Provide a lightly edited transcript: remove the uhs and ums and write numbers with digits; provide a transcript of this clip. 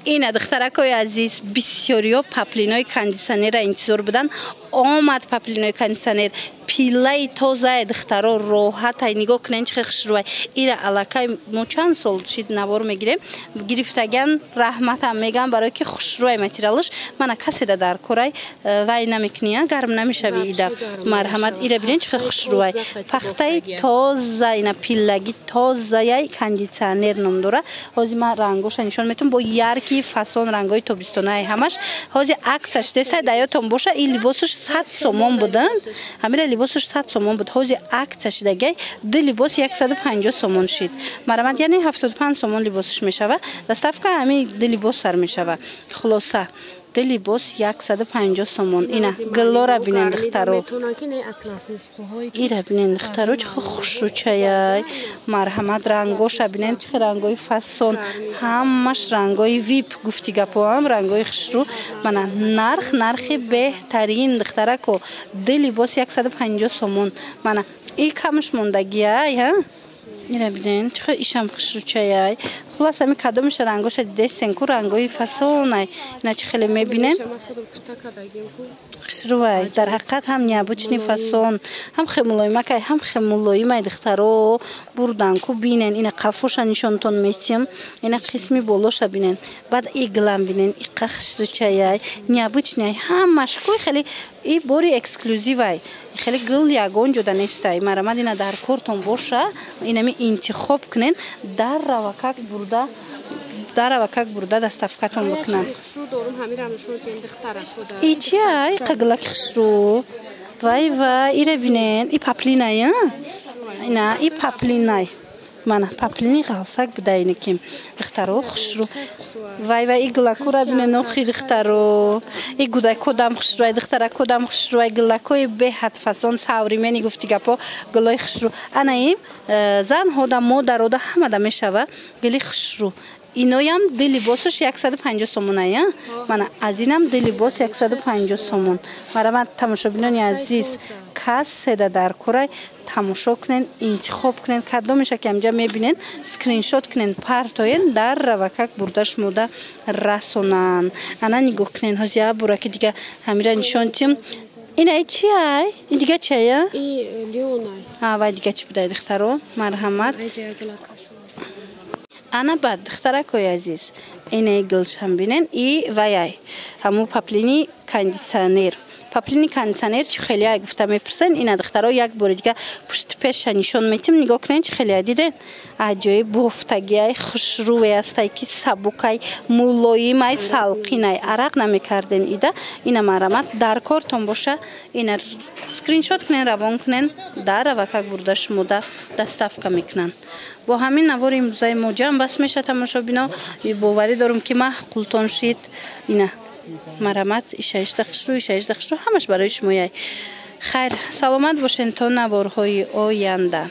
اینا دخترکای عزیز بسیاری‌ها پاپلینای کاندیسیونر انتظار بدن. آمد پاپلینای کاندیسیونر پیله تازه دخترها راحت نگاه کنین چه خوشروی. اینا علاقه ما چند سال شد نوار میگیریم گرفتگان رحمت هم میگم برای که خوشروی متریالش من کسی در کارای وای نمیکنه گرم نمیشه ایده مرحمت ایره ببین چه خوشروی تخته تازه اینا پیلگی تازه کاندیسیونر نام داره. حاضی من رنگش نشون میتونم با یارکی فسون رنگای تابستانی همش حاضی عکسش دسته دیاتون باشه. این لباسش 100 سومون بودن همین لباسش 100 سومون بود. حاضی عکسش دیگه دو لباس 150 سومون شد مرحمت یعنی 75 سومون لباسش میشوه دستافکا همین دو لباس سر میشوه. خلاصه دو لباس 150 سومون. اینا گلورا بینن دخترو ایره بینن دخترو چه خوشروچه مرحمت رنگوش بینن چه رنگای فسون همش رنگای ویپ گفتی گپو هم رنگای خوشرو من نرخ بهترین دخترکو دو لباس 150 سومون من این کمش موندگیه ها ایره بینن چه ایشم خوشروچه خلاص همی کدومش رنگوش دیدستین کو رنگای فسونه اینا چه خیلی میبینن خوشروی در حقیقت هم نیابوچنی فسون هم خیمولوی مکای هم خیمولوی مای دخترو بردن کو بینن اینا قفوش نشونتون میتیم اینا قسمی بولوش بینن بعد ایگلم بینن ای خوشروچه نیابوچنی هم مشکوی خیلی ای بوری اکسکلوزیوی خیلی گل یگان جدا نیسته مرامد اینا در کورتون باشه اینا می انتخاب کنین در روکک برده دستافکتون بکنن. ای چیه؟ قگلک خشرو وای ایره بینن ای پاپلینای اینا ای پاپلینای من پاپلینی غوسک بوده اینه کم دخترو خشرو وای ای گلکو را بینن نوخی دخترو ای گوده کدام خشرو دختره کدام خشرو گلکوی به حد فسان ساوری منی گفتی گپا گلای خشرو انا ایم زن هودا مادر هودا همه دا میشوه گلی خشرو اینوی هم دو لباسش 150 سومونه من از اینم دو لباس 150 سومون مرا تماشابینان عزیز کس در کره تماشا کنین انتخاب کنین کدومش که اینجا میبینین اسکرین شات کنین پرتاین در روکک بردش موده رسونن انا نگاه کنین هزیا برا که دیگه همیرا نشان تیم این چیه؟ این دیگه چیه؟ این لیونای وای دیگه چی بوده دخترو مرحمت انا بعد دخترکای عزیز اینه گلش هم بینن ای وای همو پاپلینی کاندیسیونر پاپلینی کاندیسیونر چی خیلی گفته میپرسن اینا دخترها یک بار دیگه پشت پیش نشون میتیم نگاه کنین چی خیلی دیدن عجایب بوفتگی خوشروی است کی سبوکای مولایمای سالقینای عرق نمیکردن اینا مرامت در کارتون باشه اینا اسکرین شات کنین روان کنین در وکک بردش موده دستافکا میکنن. با همین نوار امروزای ما جمع بس میشه تماشابینا باوری دارم که معقولتون شید اینا مرامت ایشش دخشرو همش برای شما خیر سلامت باشین تا نوارهای آینده.